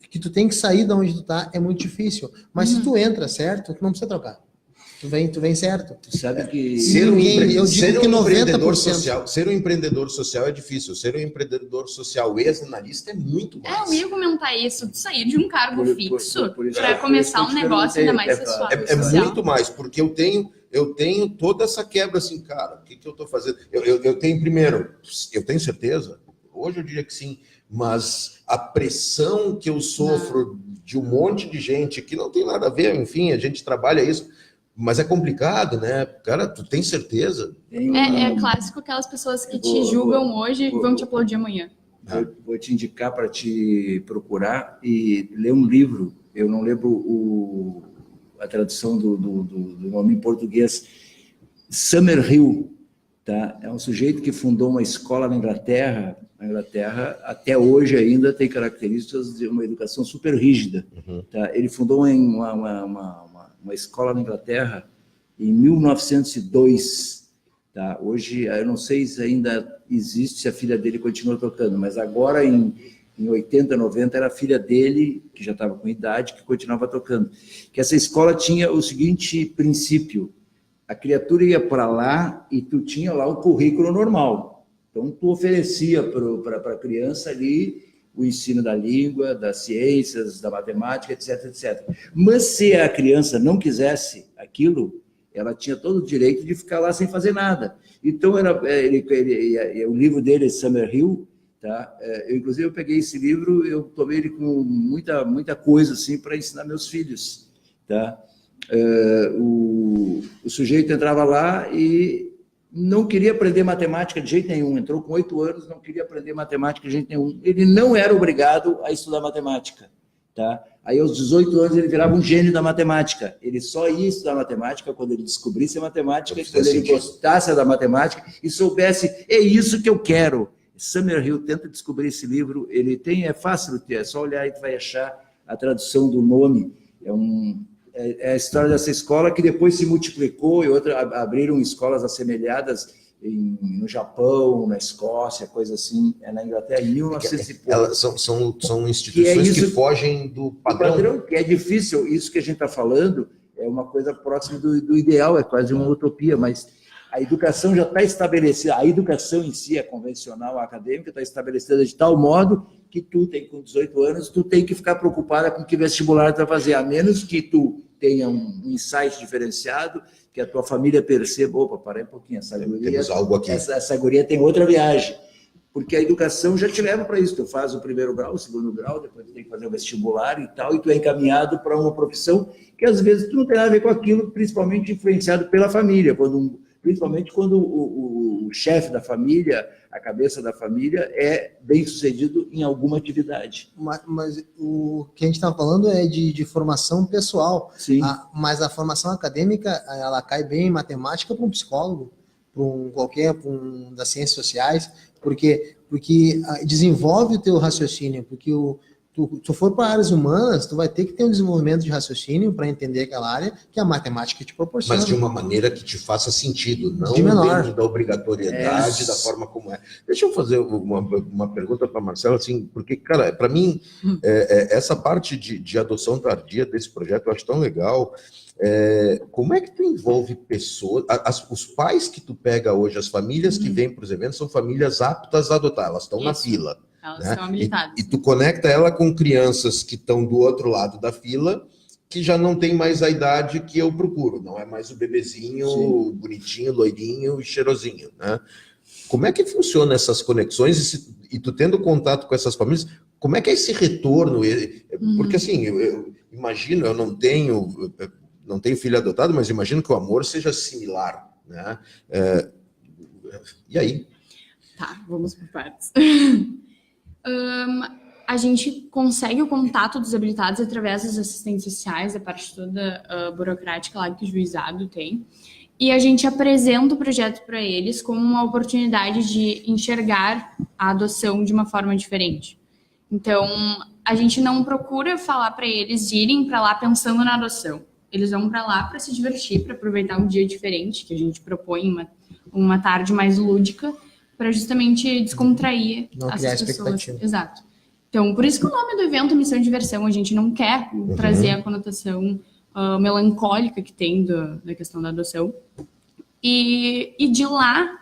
J: que tu tem que sair de onde tu tá, é muito difícil. Mas se tu entra, certo, tu não precisa trocar. tu vem certo.
G: Tu sabe que
I: Ser um empreendedor
J: 90%.
I: social, ser um empreendedor social é difícil. Ser um empreendedor social ex-analista é muito mais.
H: Eu ia comentar isso, tu sair de um cargo fixo
G: por isso-
H: para começar
G: por isso
H: um
G: que eu te
H: negócio ainda mais
G: perguntei,
H: pessoal.
I: É
H: social.
I: muito mais, porque eu tenho toda essa quebra assim, cara, o que eu estou fazendo? Eu tenho, primeiro, eu tenho certeza, hoje eu diria que sim, mas a pressão que eu sofro de um monte de gente que não tem nada a ver, enfim, a gente trabalha isso, mas é complicado, né? Cara, tu tem certeza?
H: É clássico aquelas pessoas que te julgam hoje e vão te aplaudir amanhã.
G: Vou te indicar para te procurar e ler um livro. Eu não lembro a tradução do nome em português. Summerhill, tá? É um sujeito que fundou uma escola na Inglaterra. A Inglaterra, até hoje ainda, tem características de uma educação super rígida. Tá? Ele fundou uma escola na Inglaterra em 1902. Tá? Hoje, eu não sei se ainda existe, se a filha dele continua tocando, mas agora, em 80, 90, era a filha dele, que já estava com idade, que continuava tocando. Que essa escola tinha o seguinte princípio: a criatura ia para lá e tu tinha lá o currículo normal. Então, tu oferecia para a criança ali o ensino da língua, das ciências, da matemática, etc, etc. Mas se a criança não quisesse aquilo, ela tinha todo o direito de ficar lá sem fazer nada. Então, o livro dele, Summerhill, tá? Inclusive, eu peguei esse livro, eu tomei ele com muita coisa assim, para ensinar meus filhos. Tá? O sujeito entrava lá e não queria aprender matemática de jeito nenhum. Entrou com 8 anos, não queria aprender matemática de jeito nenhum. Ele não era obrigado a estudar matemática. Tá? Aí, aos 18 anos, ele virava um gênio da matemática. Ele só ia estudar matemática quando ele descobrisse a matemática, quando ele gostasse da matemática e soubesse, é isso que eu quero. Summerhill, tenta descobrir esse livro. Ele é fácil, é só olhar e tu vai achar a tradução do nome. É a história dessa escola que depois se multiplicou e abriram escolas assemelhadas no Japão, na Escócia, coisa assim, na Inglaterra, em 1900 e pouco.
I: Elas são instituições que fogem do padrão.
G: Que é difícil, isso que a gente está falando é uma coisa próxima do ideal, é quase uma utopia, mas a educação já está estabelecida, a educação em si, a convencional, a acadêmica, está estabelecida de tal modo que tu com 18 anos, tu tem que ficar preocupada com que vestibular tu vai fazer, a menos que tu tenha um insight diferenciado, que a tua família perceba, opa, para aí um pouquinho,
I: temos algo aqui.
G: Essa guria tem outra viagem, porque a educação já te leva para isso, tu faz o primeiro grau, o segundo grau, depois tu tem que fazer o vestibular e tal, e tu é encaminhado para uma profissão que às vezes tu não tem nada a ver com aquilo, principalmente influenciado pela família, principalmente quando o chefe da família, a cabeça da família, é bem sucedido em alguma atividade.
J: Mas o que a gente está falando é de formação pessoal.
G: Sim.
J: Mas a formação acadêmica, ela cai bem em matemática para um psicólogo, para um das ciências sociais, porque desenvolve o teu raciocínio, porque tu for para áreas humanas, tu vai ter que ter um desenvolvimento de raciocínio para entender aquela área que a matemática te proporciona.
I: Mas de uma maneira que te faça sentido, não
J: menor.
I: dentro da obrigatoriedade, da forma como é. Deixa eu fazer uma pergunta para Marcela, assim, porque, cara, para mim, essa parte de adoção tardia desse projeto eu acho tão legal. Como é que tu envolve pessoas, os pais que tu pega hoje, as famílias que vêm para os eventos são famílias aptas a adotar, elas estão na fila.
H: Elas
I: né?
H: estão habilitadas.
I: E tu conecta ela com crianças que estão do outro lado da fila, que já não tem mais a idade que eu procuro, não é mais o bebezinho
G: Sim.
I: bonitinho, loirinho e cheirosinho, né? Como é que funciona essas conexões e tu tendo contato com essas famílias, como é que é esse retorno? Porque assim, eu imagino, eu não tenho filho adotado, mas imagino que o amor seja similar, né? E aí?
H: Tá, vamos por partes. A gente consegue o contato dos habilitados através dos assistentes sociais, a parte toda burocrática lá que o juizado tem, e a gente apresenta o projeto para eles como uma oportunidade de enxergar a adoção de uma forma diferente. Então, a gente não procura falar para eles irem para lá pensando na adoção. Eles vão para lá para se divertir, para aproveitar um dia diferente, que a gente propõe uma tarde mais lúdica, para justamente descontrair
J: não
H: essas
J: criar
H: pessoas.
J: expectativa.
H: Exato. Então, por isso que o nome do evento é Missão Diversão, a gente não quer trazer a conotação melancólica que tem da questão da adoção. E de lá,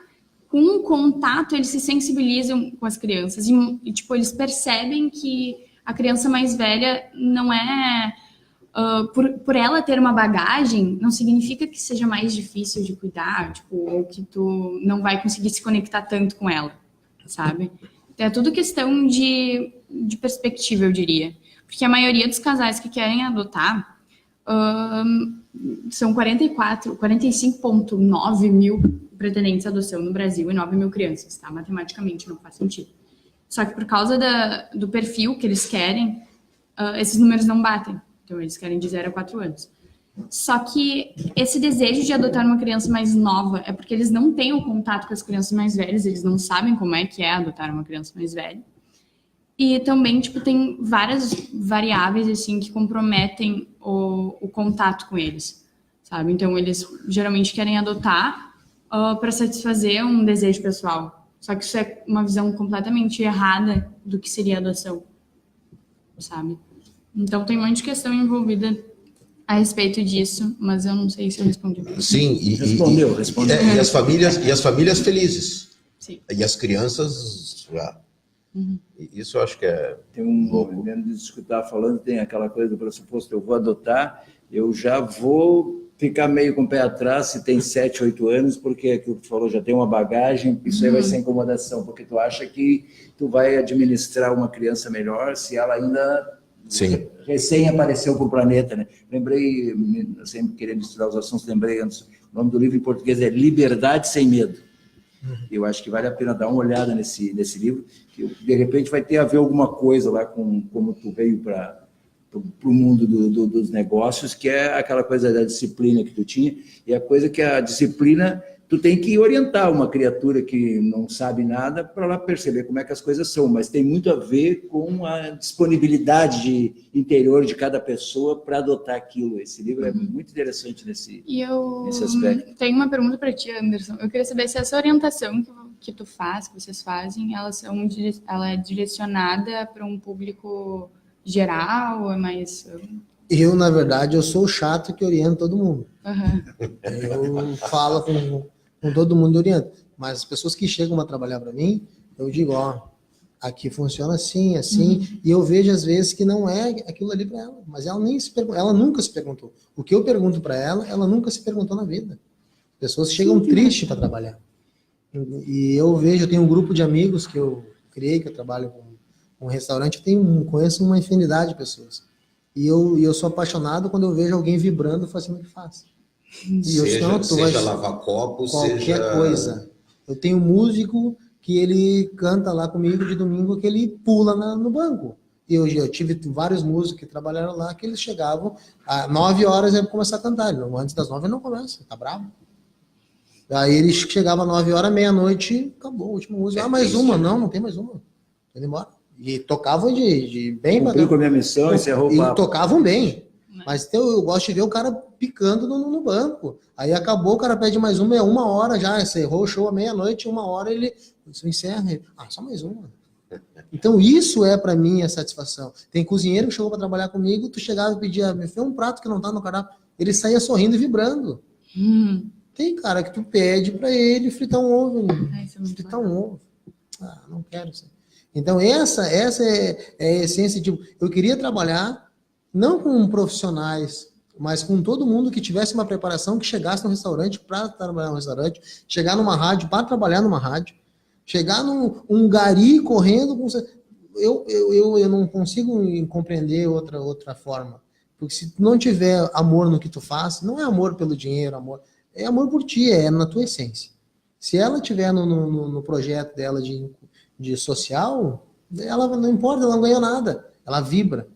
H: com o contato, eles se sensibilizam com as crianças e tipo, eles percebem que a criança mais velha não é... por ela ter uma bagagem, não significa que seja mais difícil de cuidar, tipo, ou que tu não vai conseguir se conectar tanto com ela, sabe? É tudo questão de perspectiva, eu diria. Porque a maioria dos casais que querem adotar são 45,9 mil pretendentes à adoção no Brasil e 9 mil crianças, tá? Matematicamente não faz sentido. Só que por causa do perfil que eles querem, esses números não batem. Então, eles querem de 0 a 4 anos. Só que esse desejo de adotar uma criança mais nova é porque eles não têm o contato com as crianças mais velhas, eles não sabem como é que é adotar uma criança mais velha. E também, tipo, tem várias variáveis, assim, que comprometem o contato com eles, sabe? Então, eles geralmente querem adotar para satisfazer um desejo pessoal. Só que isso é uma visão completamente errada do que seria adoção, sabe? Então, tem um monte de questão envolvida a respeito disso, mas eu não sei se eu respondi.
I: Sim,
G: respondeu.
I: E as famílias felizes.
H: Sim.
I: E as crianças já. Isso eu acho que é
G: Tem um movimento disso que eu estava falando, tem aquela coisa do pressuposto, eu vou adotar, eu já vou ficar meio com o pé atrás se tem 7, 8 anos, porque aquilo que tu falou, já tem uma bagagem, isso aí vai ser incomodação, porque tu acha que tu vai administrar uma criança melhor se ela ainda...
I: Sim.
G: Recém apareceu para o planeta, né? Lembrei, sempre querendo estudar os assuntos, lembrei antes, o nome do livro em português é Liberdade Sem Medo. Eu acho que vale a pena dar uma olhada nesse livro, que de repente vai ter a ver alguma coisa lá com como tu veio para o mundo dos negócios, que é aquela coisa da disciplina que tu tinha, e a coisa que a disciplina... Tu tem que orientar uma criatura que não sabe nada para ela perceber como é que as coisas são, mas tem muito a ver com a disponibilidade interior de cada pessoa para adotar aquilo. Esse livro é muito interessante nesse aspecto.
H: E tenho uma pergunta para ti, Anderson. Eu queria saber se essa orientação que tu faz, que vocês fazem, ela é direcionada para um público geral ou é mais...
J: Eu, na verdade, eu sou o chato que orienta todo mundo.
H: Uhum.
J: Eu falo com todo mundo e oriento. Mas as pessoas que chegam a trabalhar para mim, eu digo, ó, aqui funciona assim, assim, e eu vejo às vezes que não é aquilo ali para ela. Mas ela ela nunca se perguntou. O que eu pergunto para ela nunca se perguntou na vida. Pessoas chegam tristes para trabalhar. E eu tenho um grupo de amigos que eu criei, que eu trabalho com um restaurante, conheço uma infinidade de pessoas. E eu sou apaixonado quando eu vejo alguém vibrando fazendo o que faz.
I: Seja lavar copo,
J: qualquer coisa. Eu tenho um músico que ele canta lá comigo de domingo, que ele pula no banco. E eu tive vários músicos que trabalharam lá, que eles chegavam às 9 horas e iam começar a cantar. Antes das 9 ele não começa, tá bravo. Aí ele chegava às 9 horas, meia-noite, acabou, o último músico. Mais uma? Não tem mais uma. Ele embora. E tocavam de bem...
G: Cumpriu com a minha missão, encerrou o papo.
J: E tocavam bem. Mas eu gosto de ver o cara picando no banco. Aí acabou, o cara pede mais uma, é 1 hora já, encerrou o show à meia-noite, 1 hora ele encerra. Só mais uma. Então isso é para mim a satisfação. Tem cozinheiro que chegou para trabalhar comigo, tu chegava e pedia, me fez um prato que não tá no cardápio. Ele saía sorrindo e vibrando. Tem cara que tu pede para ele fritar um ovo. Fritar um ovo. Não quero isso. Então essa é a essência. Eu queria trabalhar não com profissionais, mas com todo mundo que tivesse uma preparação, que chegasse no restaurante para trabalhar no restaurante, chegar numa rádio para trabalhar numa rádio, chegar num gari correndo com... Eu não consigo compreender outra forma. Porque se tu não tiver amor no que tu faz, não é amor pelo dinheiro, é amor por ti, é na tua essência. Se ela tiver no projeto dela de social, ela não importa, ela não ganha nada, ela vibra.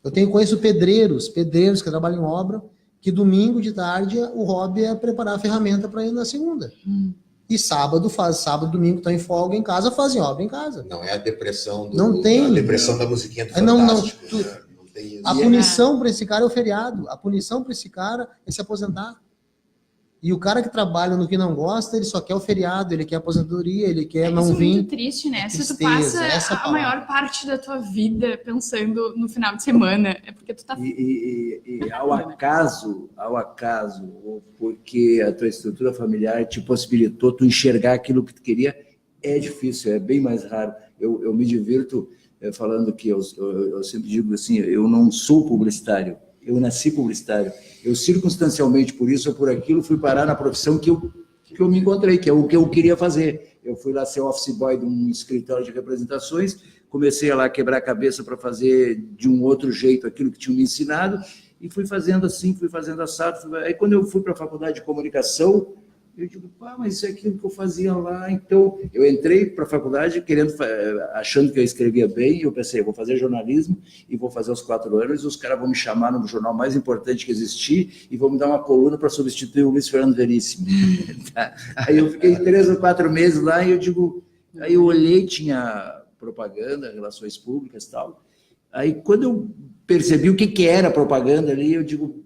J: Eu conheço pedreiros que trabalham em obra, que domingo de tarde o hobby é preparar a ferramenta para ir na segunda. E sábado, domingo estão em folga em casa, fazem obra em casa.
I: Não é a depressão
J: a
I: depressão da musiquinha do Fantástico. Não tem isso.
J: A punição para esse cara é o feriado. A punição para esse cara é se aposentar. E o cara que trabalha no que não gosta, ele só quer o feriado, ele quer a aposentadoria, ele quer não vir.
H: Isso é muito triste, né? Se tu
J: Tristeza,
H: passa a maior parte da tua vida pensando no final de semana, é porque tu tá...
G: E ao acaso, ou porque a tua estrutura familiar te possibilitou tu enxergar aquilo que tu queria, é difícil, é bem mais raro. Eu me divirto falando que eu sempre digo assim, eu não sou publicitário, eu nasci publicitário. Eu circunstancialmente, por isso ou por aquilo, fui parar na profissão que eu me encontrei, que é o que eu queria fazer. Eu fui lá ser office boy de um escritório de representações, comecei a lá quebrar a cabeça para fazer de um outro jeito aquilo que tinham me ensinado, e fui fazendo assim, fui fazendo assado. Aí quando eu fui para a faculdade de comunicação, eu digo, mas isso é aquilo que eu fazia lá. Então, eu entrei para a faculdade achando que eu escrevia bem, e eu pensei, eu vou fazer jornalismo e vou fazer os 4 anos, e os caras vão me chamar no jornal mais importante que existir e vão me dar uma coluna para substituir o Luiz Fernando Veríssimo. Tá? Aí eu fiquei 3 ou 4 meses lá e eu digo, aí eu olhei, tinha propaganda, relações públicas e tal. Aí quando eu percebi o que era propaganda ali, eu digo,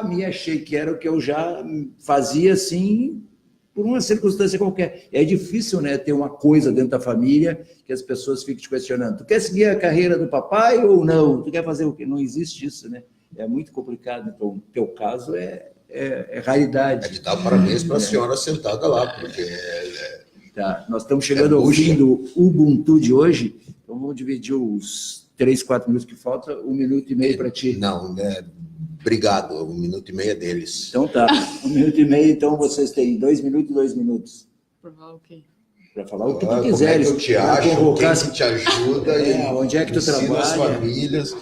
G: me achei que era o que eu já fazia assim, por uma circunstância qualquer. É difícil, né, ter uma coisa dentro da família que as pessoas fiquem te questionando. Tu quer seguir a carreira do papai ou não? Tu quer fazer o quê? Não existe isso, né? É muito complicado. Então, o teu caso é raridade.
I: É de dar parabéns para a senhora sentada lá, porque...
G: Tá, nós estamos chegando ao fim do Ubuntu de hoje, então vamos dividir os 3, 4 minutos que faltam, 1 minuto e meio para ti.
I: Não, obrigado, 1 minuto e meio é deles.
G: Então tá, 1 minuto e meio, então vocês têm 2 minutos e 2 minutos.
H: Para falar o quê?
G: Para falar o que tu quiseres.
I: Como é que eu te acho, quem que te ajuda,
G: onde é que tu trabalha.
I: As famílias.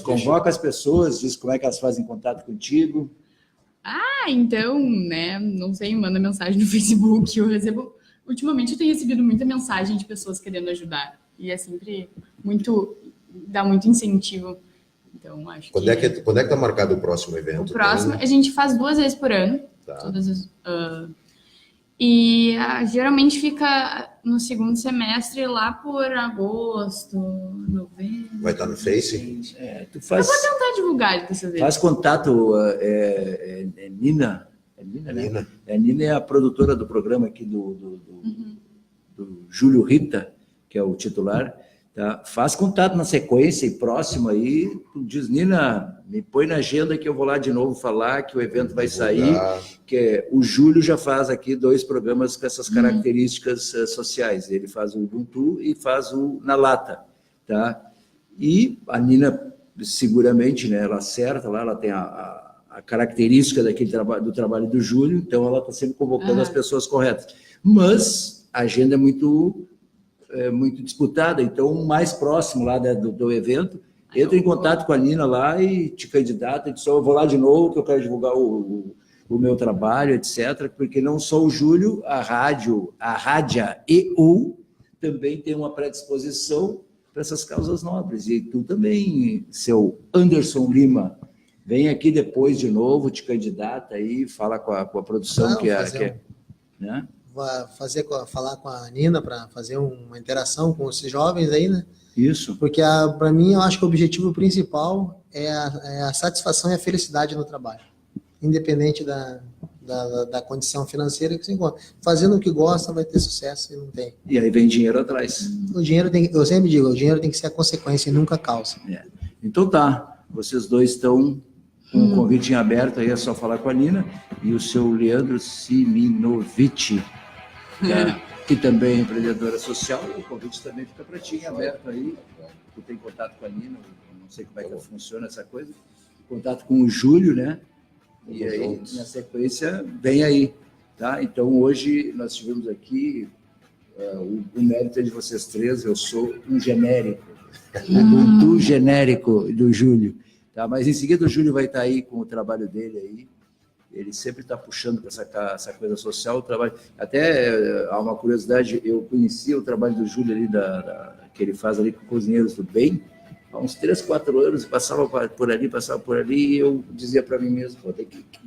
G: Convoca as pessoas, diz como é que elas fazem contato contigo.
H: Então, né, não sei, manda mensagem no Facebook, eu recebo... Ultimamente eu tenho recebido muita mensagem de pessoas querendo ajudar, e é sempre dá muito incentivo. Então, acho
I: quando é que tá marcado o próximo evento?
H: O próximo, a gente faz 2 vezes por ano.
I: Tá.
H: Todas as, geralmente fica no segundo semestre, lá por agosto, novembro.
I: Vai estar no Face?
G: Tu faz,
H: eu vou tentar divulgar dessa vez.
G: Faz contato, Nina. É Nina, né?
I: Nina.
G: Nina é a produtora do programa aqui do Júlio Rita, que é o titular. Tá? Faz contato na sequência e próximo aí, tu diz, Nina, me põe na agenda que eu vou lá de novo falar que o evento vai sair, que o Júlio já faz aqui 2 programas com essas características sociais. Ele faz o Ubuntu e faz o Na Lata. Tá? E a Nina, seguramente, né, ela acerta lá, ela tem a característica do trabalho do Júlio, então ela está sempre convocando as pessoas corretas. Mas a agenda é muito disputada, então o mais próximo lá do evento, entra em contato com a Nina lá e te candidata, diz, eu vou lá de novo que eu quero divulgar o meu trabalho, etc., porque não só o Júlio, a Rádia EU também tem uma predisposição para essas causas nobres, e tu também, seu Anderson Lima, vem aqui depois de novo, te candidata aí, fala com a produção né?
J: Falar com a Nina para fazer uma interação com esses jovens aí, né?
G: Isso.
J: Porque para mim, eu acho que o objetivo principal é a satisfação e a felicidade no trabalho, independente da condição financeira que se encontra. Fazendo o que gosta vai ter sucesso e não tem.
G: E aí vem dinheiro atrás.
J: Eu sempre digo, o dinheiro tem que ser a consequência e nunca a causa.
G: Então tá, vocês dois estão com um convite em aberto, aí é só falar com a Nina, e o seu Leandro Siminovich, que também é empreendedora social, o convite também fica para ti em aberto aí, tu tem contato com a Nina, não sei como é que funciona essa coisa, contato com o Júlio, né? E aí, na sequência, vem aí, tá? Então, hoje nós tivemos aqui o mérito de vocês 3, eu sou um genérico, do genérico do Júlio. Tá, mas em seguida o Júlio vai estar aí com o trabalho dele aí. Ele sempre está puxando para essa coisa social, o trabalho. Até há uma curiosidade, eu conhecia o trabalho do Júlio ali, que ele faz ali com Cozinheiros do Bem, há uns 3, 4 anos, passava por ali, e eu dizia para mim mesmo,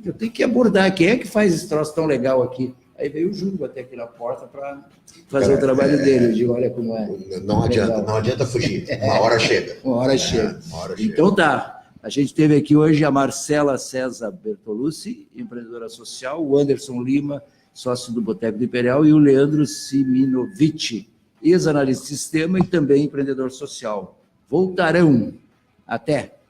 G: eu tenho que abordar, quem é que faz esse troço tão legal aqui? Aí veio o Júlio até aqui na porta para fazer o trabalho dele. Eu digo, olha como é.
I: Não adianta fugir, uma hora chega.
G: Uma hora chega. Então tá. A gente teve aqui hoje a Marcela César Bertolucci, empreendedora social, o Anderson Lima, sócio do Boteco do Imperial, e o Leandro Siminovich, ex-analista de sistema e também empreendedor social. Voltarão. Até!